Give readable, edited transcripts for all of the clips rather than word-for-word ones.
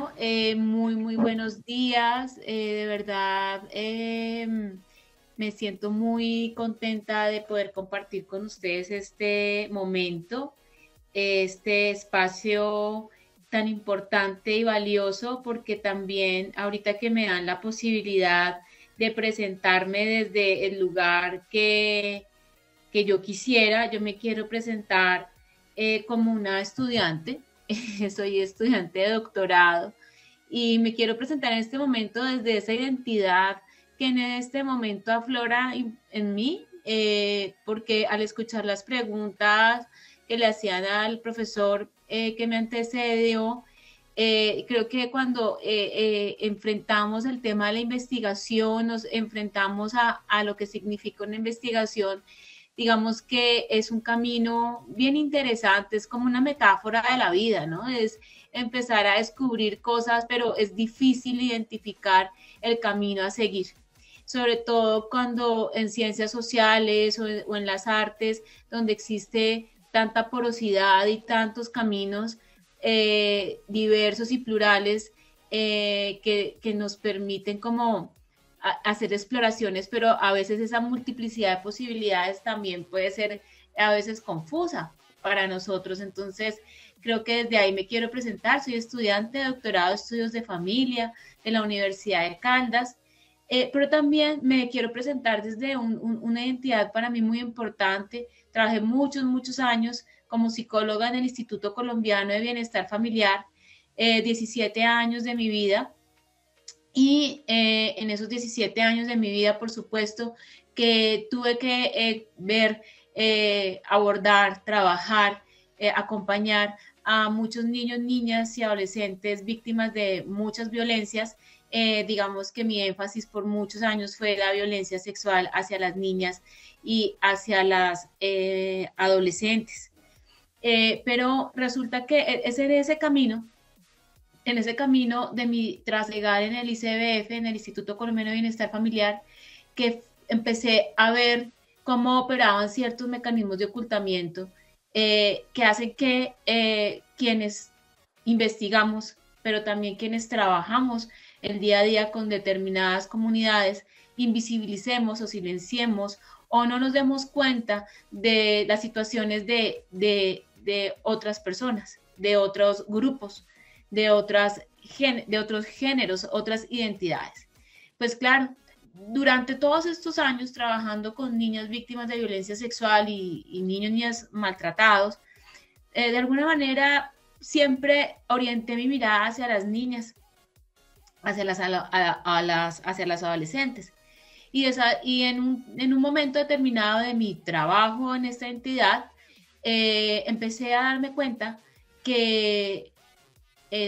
Bueno, muy buenos días. De verdad, me siento muy contenta de poder compartir con ustedes este momento, este espacio tan importante y valioso, porque también ahorita que me dan la posibilidad de presentarme desde el lugar que yo quisiera, yo me quiero presentar como una estudiante. Soy estudiante de doctorado y me quiero presentar en este momento desde esa identidad que en este momento aflora en mí, porque al escuchar las preguntas que le hacían al profesor que me antecedió, creo que cuando enfrentamos el tema de la investigación, nos enfrentamos a lo que significa una investigación, digamos que es un camino bien interesante, es como una metáfora de la vida, ¿no? Es empezar a descubrir cosas, pero es difícil identificar el camino a seguir, sobre todo cuando en ciencias sociales o en las artes, donde existe tanta porosidad y tantos caminos diversos y plurales que nos permiten como hacer exploraciones, pero a veces esa multiplicidad de posibilidades también puede ser a veces confusa para nosotros. Entonces, creo que desde ahí me quiero presentar. Soy estudiante de doctorado de estudios de familia de la Universidad de Caldas, pero también me quiero presentar desde una identidad para mí muy importante. Trabajé muchos años como psicóloga en el Instituto Colombiano de Bienestar Familiar, 17 años de mi vida. Y en esos 17 años de mi vida, por supuesto, que tuve que ver, abordar, trabajar, acompañar a muchos niños, niñas y adolescentes víctimas de muchas violencias. Digamos que mi énfasis por muchos años fue la violencia sexual hacia las niñas y hacia las adolescentes. Pero resulta que es en ese camino de mi trasllegar en el ICBF, en el Instituto Colombiano de Bienestar Familiar, que empecé a ver cómo operaban ciertos mecanismos de ocultamiento que hacen que quienes investigamos, pero también quienes trabajamos el día a día con determinadas comunidades, invisibilicemos o silenciemos o no nos demos cuenta de las situaciones de otras personas, de otros grupos, de otros géneros, otras identidades. Pues claro, durante todos estos años trabajando con niñas víctimas de violencia sexual y niños y niñas maltratados, de alguna manera siempre orienté mi mirada hacia las niñas, hacia las adolescentes. Y en un momento determinado de mi trabajo en esta entidad, empecé a darme cuenta que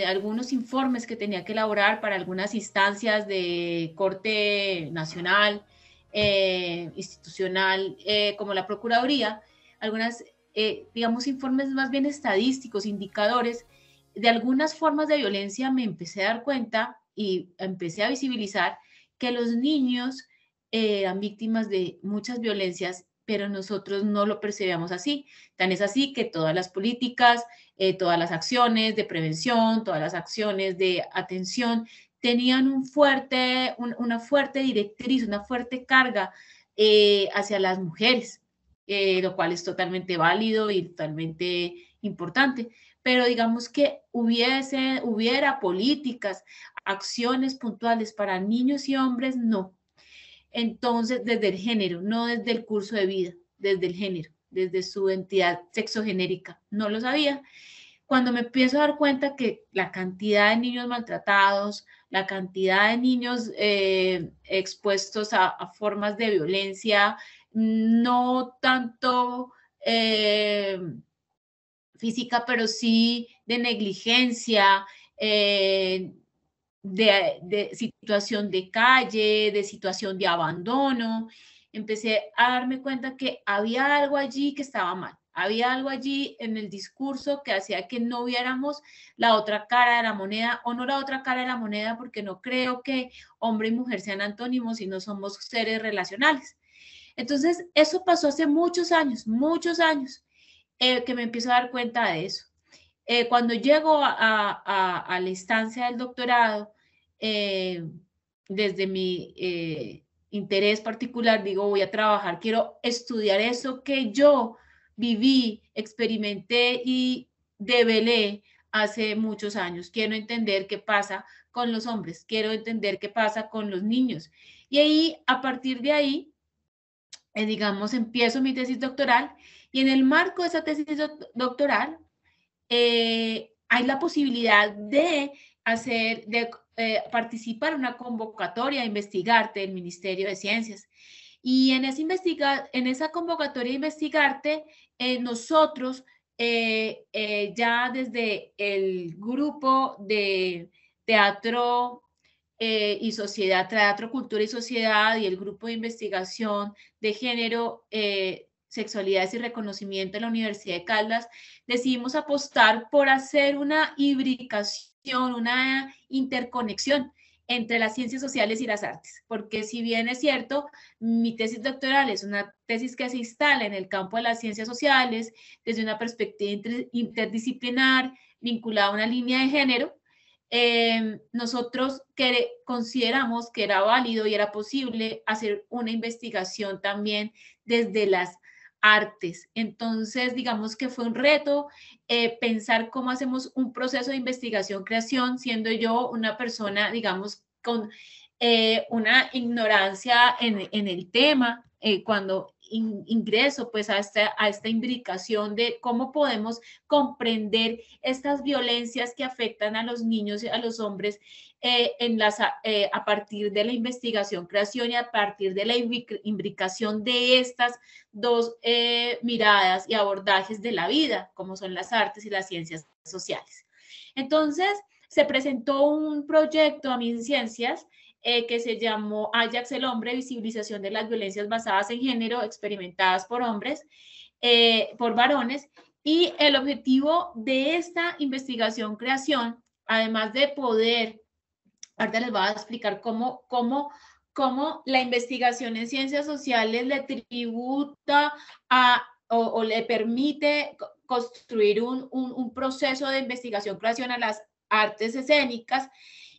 algunos informes que tenía que elaborar para algunas instancias de corte nacional, institucional, como la Procuraduría, algunas, digamos, informes más bien estadísticos, indicadores de algunas formas de violencia. Me empecé a dar cuenta y empecé a visibilizar que los niños eran víctimas de muchas violencias, pero nosotros no lo percibíamos así. Tan es así que todas las políticas, todas las acciones de prevención, todas las acciones de atención tenían una fuerte directriz, una fuerte carga hacia las mujeres, lo cual es totalmente válido y totalmente importante. Pero digamos que hubiera políticas, acciones puntuales para niños y hombres, no. Entonces, desde el género, no desde el curso de vida, desde el género, desde su entidad sexogenérica, no lo sabía. Cuando me empiezo a dar cuenta que la cantidad de niños maltratados, la cantidad de niños expuestos a formas de violencia, no tanto física, pero sí de negligencia, de situación de calle, de situación de abandono. Empecé a darme cuenta que había algo allí que estaba mal. Había algo allí en el discurso que hacía que no viéramos la otra cara de la moneda, o no la otra cara de la moneda, porque no creo que hombre y mujer sean antónimos, sino somos seres relacionales. Entonces, eso pasó hace muchos años, que me empiezo a dar cuenta de eso. Cuando llego a la instancia del doctorado, desde mi interés particular, digo, voy a trabajar, quiero estudiar eso que yo viví, experimenté y develé hace muchos años. Quiero entender qué pasa con los hombres, quiero entender qué pasa con los niños. Y ahí, a partir de ahí, digamos, empiezo mi tesis doctoral y en el marco de esa tesis doctoral hay la posibilidad de participar en una convocatoria de Investigarte del Ministerio de Ciencias. Y en esa convocatoria de Investigarte, nosotros ya desde el grupo de teatro y sociedad, teatro, cultura y sociedad y el grupo de investigación de género, sexualidades y reconocimiento en la Universidad de Caldas, decidimos apostar por hacer una hibridación, una interconexión entre las ciencias sociales y las artes, porque si bien es cierto, mi tesis doctoral es una tesis que se instala en el campo de las ciencias sociales desde una perspectiva interdisciplinar vinculada a una línea de género, nosotros consideramos que era válido y era posible hacer una investigación también desde las artes. Entonces, digamos que fue un reto pensar cómo hacemos un proceso de investigación-creación, siendo yo una persona, digamos, con una ignorancia en el tema, cuando ingreso pues a esta imbricación de cómo podemos comprender estas violencias que afectan a los niños y a los hombres a partir de la investigación, creación y a partir de la imbricación de estas dos miradas y abordajes de la vida, como son las artes y las ciencias sociales. Entonces, se presentó un proyecto a mí en ciencias que se llamó Ajax el hombre, visibilización de las violencias basadas en género experimentadas por hombres, por varones, y el objetivo de esta investigación-creación, además de poder, ahorita les voy a explicar cómo la investigación en ciencias sociales le tributa o le permite construir un proceso de investigación-creación a las artes escénicas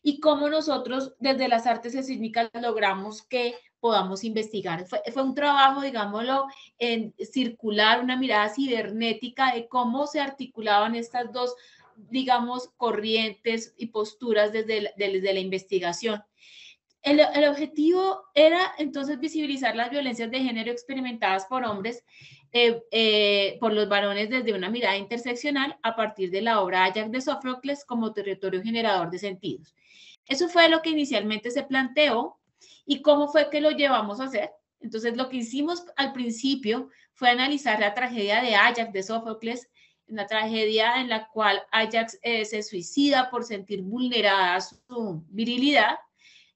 y cómo nosotros desde las artes escénicas logramos que podamos investigar. Fue un trabajo, digámoslo, en circular, una mirada cibernética de cómo se articulaban estas dos, digamos, corrientes y posturas desde la investigación. El objetivo era entonces visibilizar las violencias de género experimentadas por hombres, por los varones desde una mirada interseccional a partir de la obra Ajax de Sófocles como territorio generador de sentidos. Eso fue lo que inicialmente se planteó y cómo fue que lo llevamos a hacer. Entonces, lo que hicimos al principio fue analizar la tragedia de Ajax de Sófocles, una tragedia en la cual Ajax se suicida por sentir vulnerada su virilidad.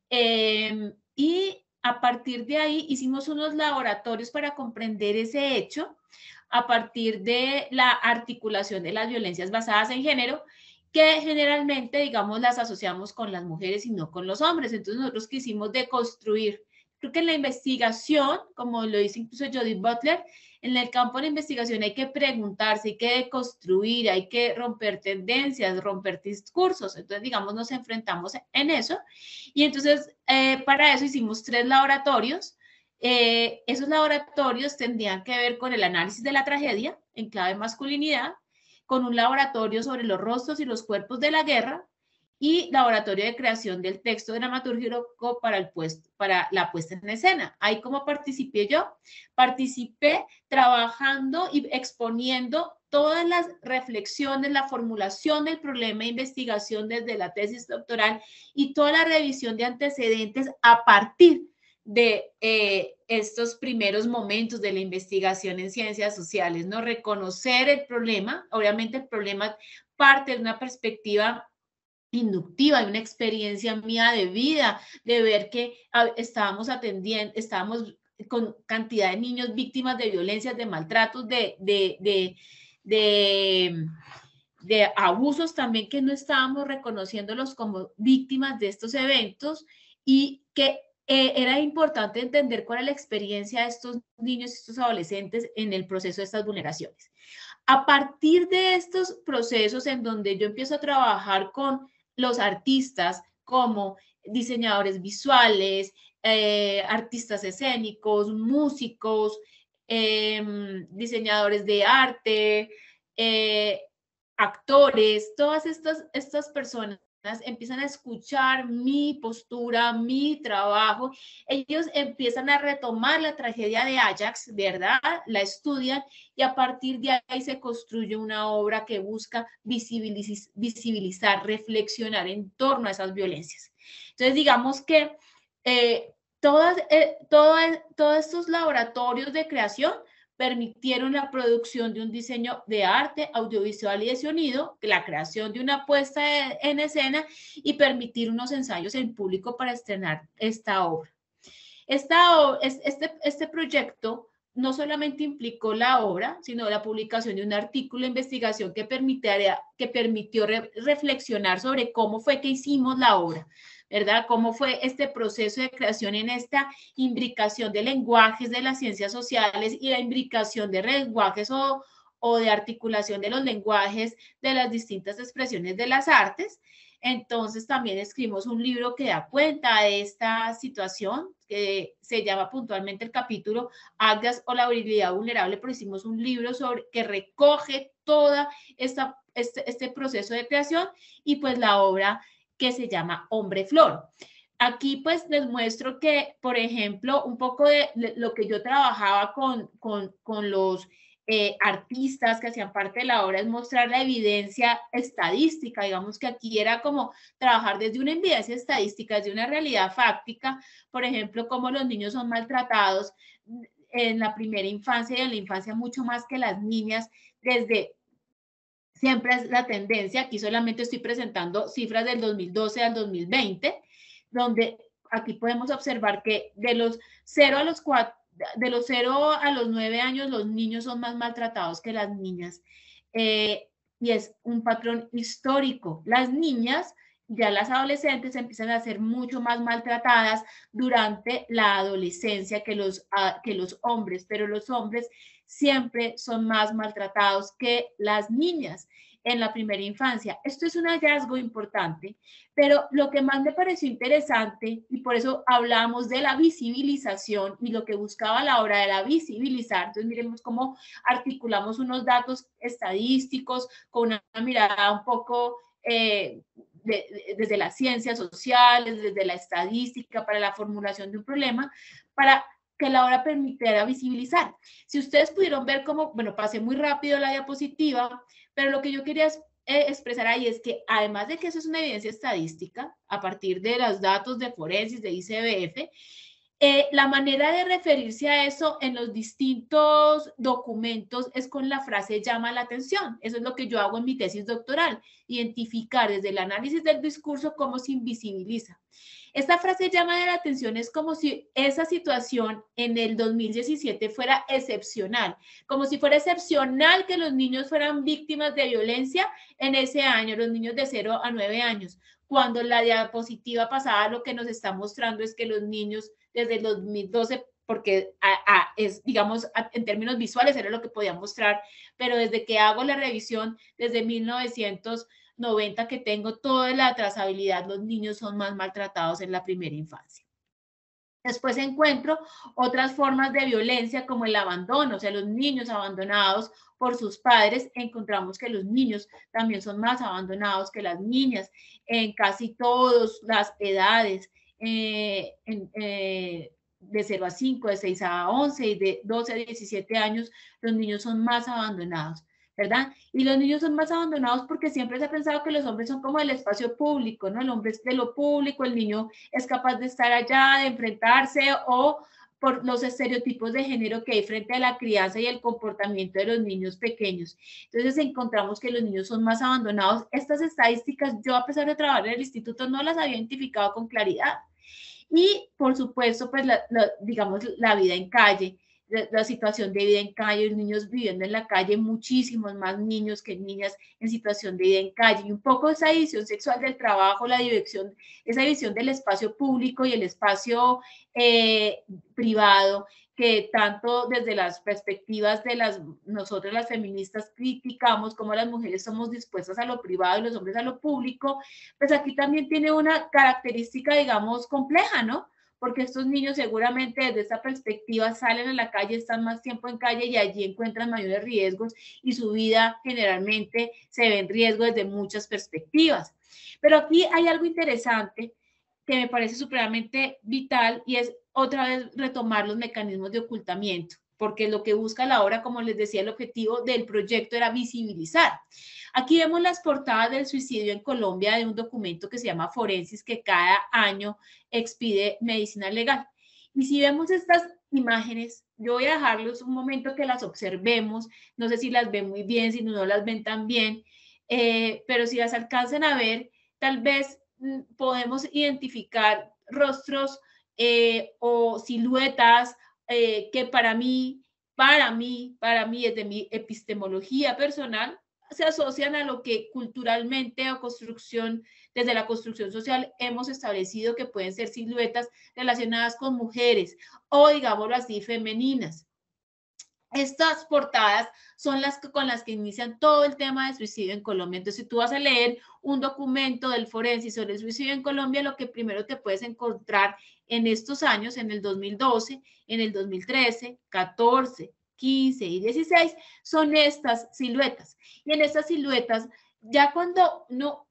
Y a partir de ahí hicimos unos laboratorios para comprender ese hecho a partir de la articulación de las violencias basadas en género, que generalmente, digamos, las asociamos con las mujeres y no con los hombres. Entonces nosotros quisimos deconstruir. Creo que en la investigación, como lo dice incluso Judith Butler, en el campo de la investigación hay que preguntarse, hay que deconstruir, hay que romper tendencias, romper discursos. Entonces, digamos, nos enfrentamos en eso. Y entonces, para eso hicimos 3 laboratorios. Esos laboratorios tendrían que ver con el análisis de la tragedia en clave masculinidad, con un laboratorio sobre los rostros y los cuerpos de la guerra y laboratorio de creación del texto dramatúrgico para la puesta en escena. Ahí como participé yo, participé trabajando y exponiendo todas las reflexiones, la formulación del problema de investigación desde la tesis doctoral y toda la revisión de antecedentes a partir de estos primeros momentos de la investigación en ciencias sociales, ¿no? Reconocer el problema, obviamente el problema parte de una perspectiva inductiva, de una experiencia mía de vida, de ver que estábamos con cantidad de niños víctimas de violencias, de maltratos, de abusos también que no estábamos reconociéndolos como víctimas de estos eventos y que era importante entender cuál es la experiencia de estos niños y estos adolescentes en el proceso de estas vulneraciones. A partir de estos procesos en donde yo empiezo a trabajar con los artistas como diseñadores visuales, artistas escénicos, músicos, diseñadores de arte, eh, actores, todas estas personas empiezan a escuchar mi postura, mi trabajo, ellos empiezan a retomar la tragedia de Ajax, ¿verdad? La estudian y a partir de ahí se construye una obra que busca visibilizar, reflexionar en torno a esas violencias. Entonces, digamos que todos estos laboratorios de creación permitieron la producción de un diseño de arte, audiovisual y de sonido, la creación de una puesta en escena y permitir unos ensayos en público para estrenar esta obra. Este proyecto no solamente implicó la obra, sino la publicación de un artículo de investigación que permitió reflexionar sobre cómo fue que hicimos la obra, ¿verdad? Cómo fue este proceso de creación en esta imbricación de lenguajes de las ciencias sociales y la imbricación de lenguajes o de articulación de los lenguajes de las distintas expresiones de las artes. Entonces también escribimos un libro que da cuenta de esta situación, que se llama puntualmente el capítulo Algas o la virilidad vulnerable, pero hicimos un libro que recoge toda este proceso de creación y pues la obra que se llama Hombre Flor. Aquí pues les muestro que, por ejemplo, un poco de lo que yo trabajaba con los artistas que hacían parte de la obra es mostrar la evidencia estadística. Digamos que aquí era como trabajar desde una evidencia estadística, desde una realidad fáctica, por ejemplo, cómo los niños son maltratados en la primera infancia y en la infancia mucho más que las niñas, desde siempre es la tendencia. Aquí solamente estoy presentando cifras del 2012 al 2020, donde aquí podemos observar que de los 0 a los 4, de los 0 a los 9 años, los niños son más maltratados que las niñas. Y es un patrón histórico. Las niñas, ya las adolescentes, empiezan a ser mucho más maltratadas durante la adolescencia que los hombres, pero los hombres siempre son más maltratados que las niñas en la primera infancia. Esto es un hallazgo importante, pero lo que más me pareció interesante, y por eso hablamos de la visibilización y lo que buscaba la obra era visibilizar. Entonces miremos cómo articulamos unos datos estadísticos con una mirada un poco desde las ciencias sociales, desde la estadística, para la formulación de un problema, para que la obra permitiera visibilizar. Si ustedes pudieron ver cómo, bueno, pasé muy rápido la diapositiva, pero lo que yo quería expresar ahí es que además de que eso es una evidencia estadística, a partir de los datos de Forensis, de ICBF, la manera de referirse a eso en los distintos documentos es con la frase llama la atención. Eso es lo que yo hago en mi tesis doctoral, identificar desde el análisis del discurso cómo se invisibiliza. Esta frase llama la atención es como si esa situación en el 2017 fuera excepcional, como si fuera excepcional que los niños fueran víctimas de violencia en ese año, los niños de 0 a 9 años, cuando la diapositiva pasada lo que nos está mostrando es que los niños desde el 2012, porque es, digamos, en términos visuales era lo que podía mostrar, pero desde que hago la revisión, desde 1990 que tengo toda la trazabilidad, los niños son más maltratados en la primera infancia. Después encuentro otras formas de violencia como el abandono, o sea, los niños abandonados por sus padres, encontramos que los niños también son más abandonados que las niñas en casi todas las edades, de 0 a 5, de 6 a 11 y de 12 a 17 años, los niños son más abandonados, ¿verdad? Y los niños son más abandonados porque siempre se ha pensado que los hombres son como el espacio público, ¿no? El hombre es de lo público, el niño es capaz de estar allá, de enfrentarse, o por los estereotipos de género que hay frente a la crianza y el comportamiento de los niños pequeños. Entonces encontramos que los niños son más abandonados. Estas estadísticas, yo a pesar de trabajar en el instituto, no las había identificado con claridad. Y por supuesto, pues digamos, la vida en calle. la situación de vida en calle, niños viviendo en la calle, muchísimos más niños que niñas en situación de vida en calle, y un poco esa división sexual del trabajo, la división, esa división del espacio público y el espacio privado, que tanto desde las perspectivas de nosotros las feministas criticamos, como las mujeres somos dispuestas a lo privado y los hombres a lo público, pues aquí también tiene una característica, digamos, compleja, ¿no? Porque estos niños seguramente desde esta perspectiva salen a la calle, están más tiempo en calle y allí encuentran mayores riesgos y su vida generalmente se ve en riesgo desde muchas perspectivas. Pero aquí hay algo interesante que me parece supremamente vital y es otra vez retomar los mecanismos de ocultamiento, porque lo que busca la obra, como les decía, el objetivo del proyecto era visibilizar. Aquí vemos las portadas del suicidio en Colombia de un documento que se llama Forensis, que cada año expide medicina legal. Y si vemos estas imágenes, yo voy a dejarlos un momento que las observemos, no sé si las ven muy bien, si no las ven tan bien, pero si las alcanzan a ver, tal vez podemos identificar rostros o siluetas que desde mi epistemología personal, se asocian a lo que culturalmente o construcción, desde la construcción social hemos establecido que pueden ser siluetas relacionadas con mujeres o, digámoslo así, femeninas. Estas portadas son las con las que inician todo el tema de suicidio en Colombia. Entonces, si tú vas a leer un documento del Forensis sobre el suicidio en Colombia, lo que primero te puedes encontrar en estos años, en el 2012, en el 2013, 14, 15 y 16, son estas siluetas. Y en estas siluetas, ya cuando uno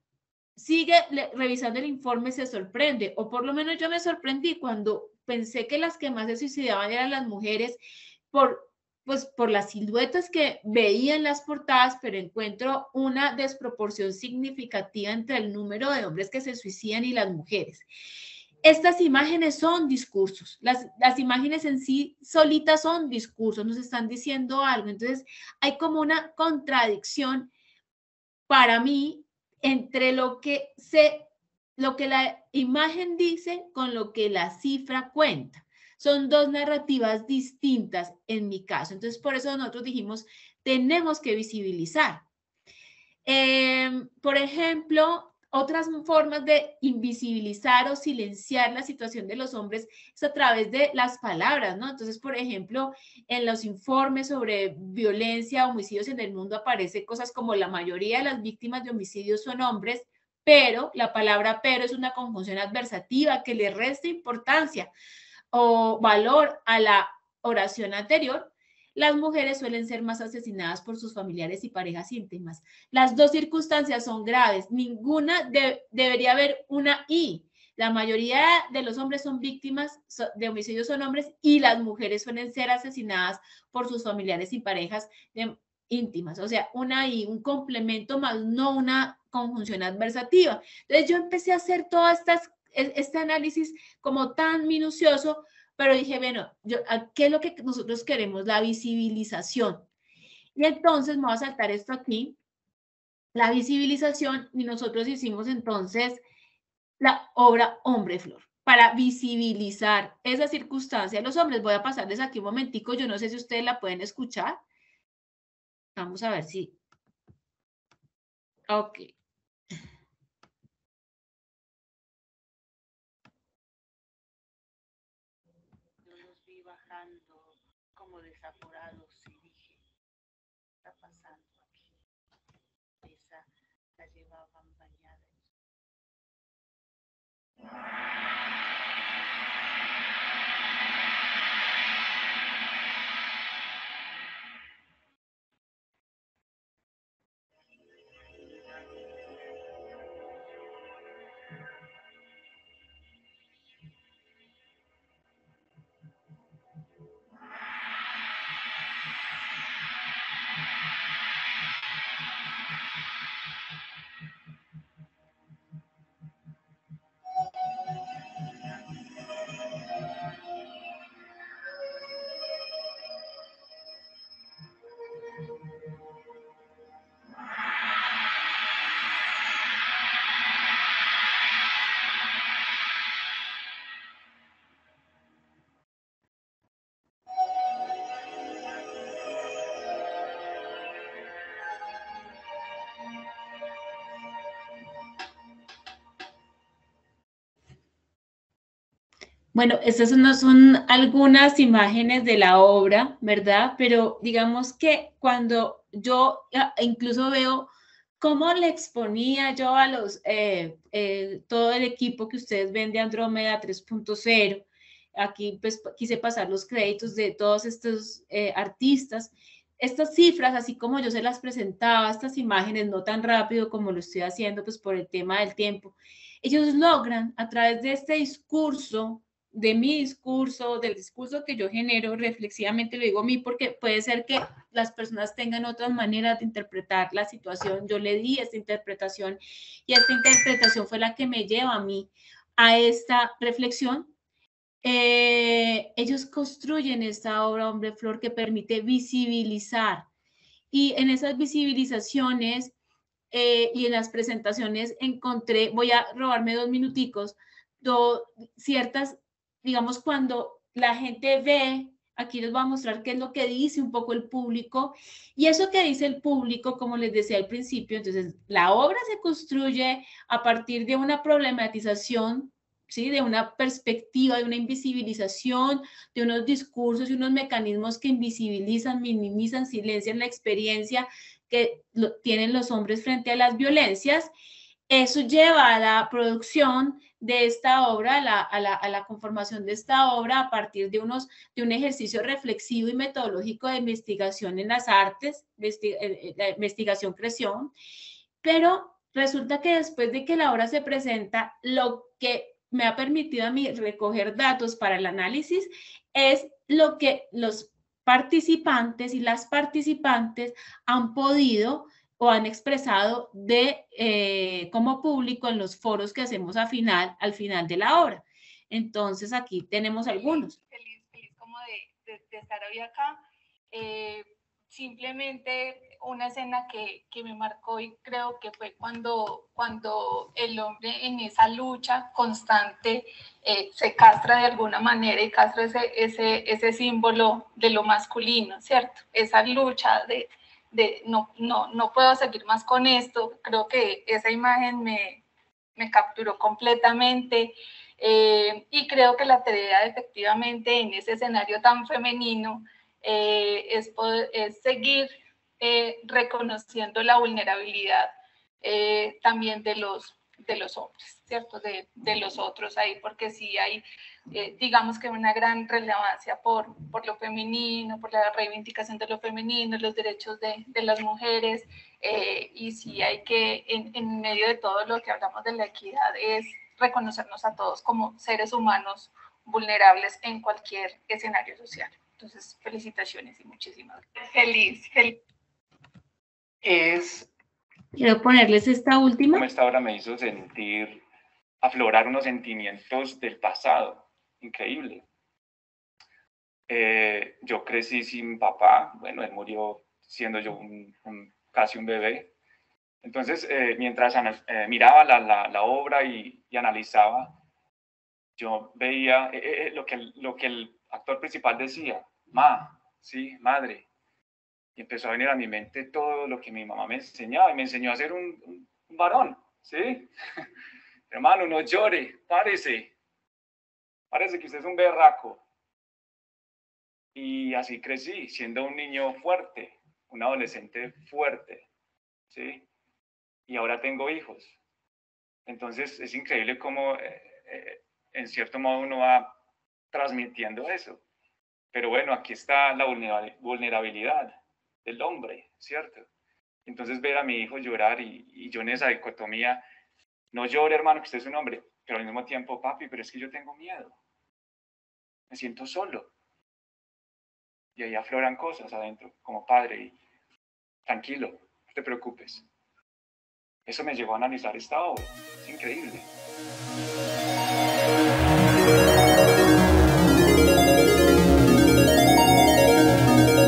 sigue revisando el informe, se sorprende, o por lo menos yo me sorprendí cuando pensé que las que más se suicidaban eran las mujeres por pues por las siluetas que veía en las portadas, pero encuentro una desproporción significativa entre el número de hombres que se suicidan y las mujeres. Estas imágenes son discursos, las imágenes en sí solitas son discursos, nos están diciendo algo, entonces hay como una contradicción para mí entre lo que la imagen dice con lo que la cifra cuenta. Son dos narrativas distintas en mi caso. Entonces, por eso nosotros dijimos, tenemos que visibilizar. Por ejemplo, otras formas de invisibilizar o silenciar la situación de los hombres es a través de las palabras, ¿no? Entonces, por ejemplo, en los informes sobre violencia, homicidios en el mundo aparece cosas como la mayoría de las víctimas de homicidios son hombres, pero la palabra pero es una conjunción adversativa que le resta importancia o valor a la oración anterior. Las mujeres suelen ser más asesinadas por sus familiares y parejas íntimas. Las dos circunstancias son graves. Ninguna debería haber una y. La mayoría de los hombres son víctimas de homicidios, son hombres, y las mujeres suelen ser asesinadas por sus familiares y parejas íntimas. O sea, una y, un complemento más, no una conjunción adversativa. Entonces yo empecé a hacer todas este análisis como tan minucioso, pero dije, bueno, ¿qué es lo que nosotros queremos? La visibilización. Y entonces me voy a saltar esto aquí, la visibilización, y nosotros hicimos entonces la obra Hombre Flor para visibilizar esa circunstancia de los hombres. Voy a pasarles aquí un momentico, yo no sé si ustedes la pueden escuchar. Vamos a ver si. Ok. Yo los vi bajando como desaforados y dije, ¿qué está pasando aquí? Esa la llevaban bañada. Bueno, estas no son algunas imágenes de la obra, ¿verdad? Pero digamos que cuando yo incluso veo cómo le exponía yo a todo el equipo que ustedes ven de Andrómeda 3.0, aquí pues quise pasar los créditos de todos estos artistas, estas cifras, así como yo se las presentaba, estas imágenes, no tan rápido como lo estoy haciendo, pues por el tema del tiempo, ellos logran a través de este discurso, de mi discurso, del discurso que yo genero, reflexivamente lo digo a mí, porque puede ser que las personas tengan otras maneras de interpretar la situación. Yo le di esta interpretación y esta interpretación fue la que me lleva a mí a esta reflexión. Ellos construyen esta obra Hombre Flor que permite visibilizar y en esas visibilizaciones y en las presentaciones encontré, voy a robarme 2 minuticos, ciertas, digamos, cuando la gente ve, aquí les voy a mostrar qué es lo que dice un poco el público, y eso que dice el público, como les decía al principio, entonces la obra se construye a partir de una problematización, ¿sí? De una perspectiva, de una invisibilización, de unos discursos y unos mecanismos que invisibilizan, minimizan, silencian la experiencia que tienen los hombres frente a las violencias. Eso lleva a la producción de esta obra, a la conformación de esta obra a partir de un ejercicio reflexivo y metodológico de investigación en las artes, la investigación creación, pero resulta que después de que la obra se presenta, lo que me ha permitido a mí recoger datos para el análisis es lo que los participantes y las participantes han podido o han expresado como público en los foros que hacemos al final de la obra. Entonces aquí tenemos algunos. Feliz como de estar hoy acá. Simplemente una escena que me marcó y creo que fue cuando el hombre en esa lucha constante se castra de alguna manera y castra ese símbolo de lo masculino, ¿cierto? Esa lucha de no puedo seguir más con esto. Creo que esa imagen me capturó completamente. Y creo que la tarea efectivamente en ese escenario tan femenino es seguir reconociendo la vulnerabilidad también de los hombres, ¿cierto? De los otros ahí, porque sí hay, digamos que una gran relevancia por lo femenino, por la reivindicación de lo femenino, los derechos de las mujeres, y sí hay que, en medio de todo lo que hablamos de la equidad, es reconocernos a todos como seres humanos vulnerables en cualquier escenario social. Entonces, felicitaciones y muchísimas gracias. Feliz. Quiero ponerles esta última. Esta obra me hizo sentir, aflorar unos sentimientos del pasado, increíble. Yo crecí sin papá, bueno, él murió siendo yo casi un bebé. Entonces, mientras miraba la obra y analizaba, yo veía lo que el actor principal decía, sí, madre. Y empezó a venir a mi mente todo lo que mi mamá me enseñaba, y me enseñó a ser un varón, ¿sí? Hermano, no llore, párese que usted es un berraco. Y así crecí, siendo un niño fuerte, un adolescente fuerte, ¿sí? Y ahora tengo hijos. Entonces es increíble cómo, en cierto modo, uno va transmitiendo eso. Pero bueno, aquí está la vulnerabilidad del hombre, ¿cierto? Entonces ver a mi hijo llorar y yo en esa dicotomía, no llore, hermano, que usted es un hombre, pero al mismo tiempo, papi, pero es que yo tengo miedo. Me siento solo. Y ahí afloran cosas adentro, como padre, y tranquilo, no te preocupes. Eso me llevó a analizar esta obra. Es increíble.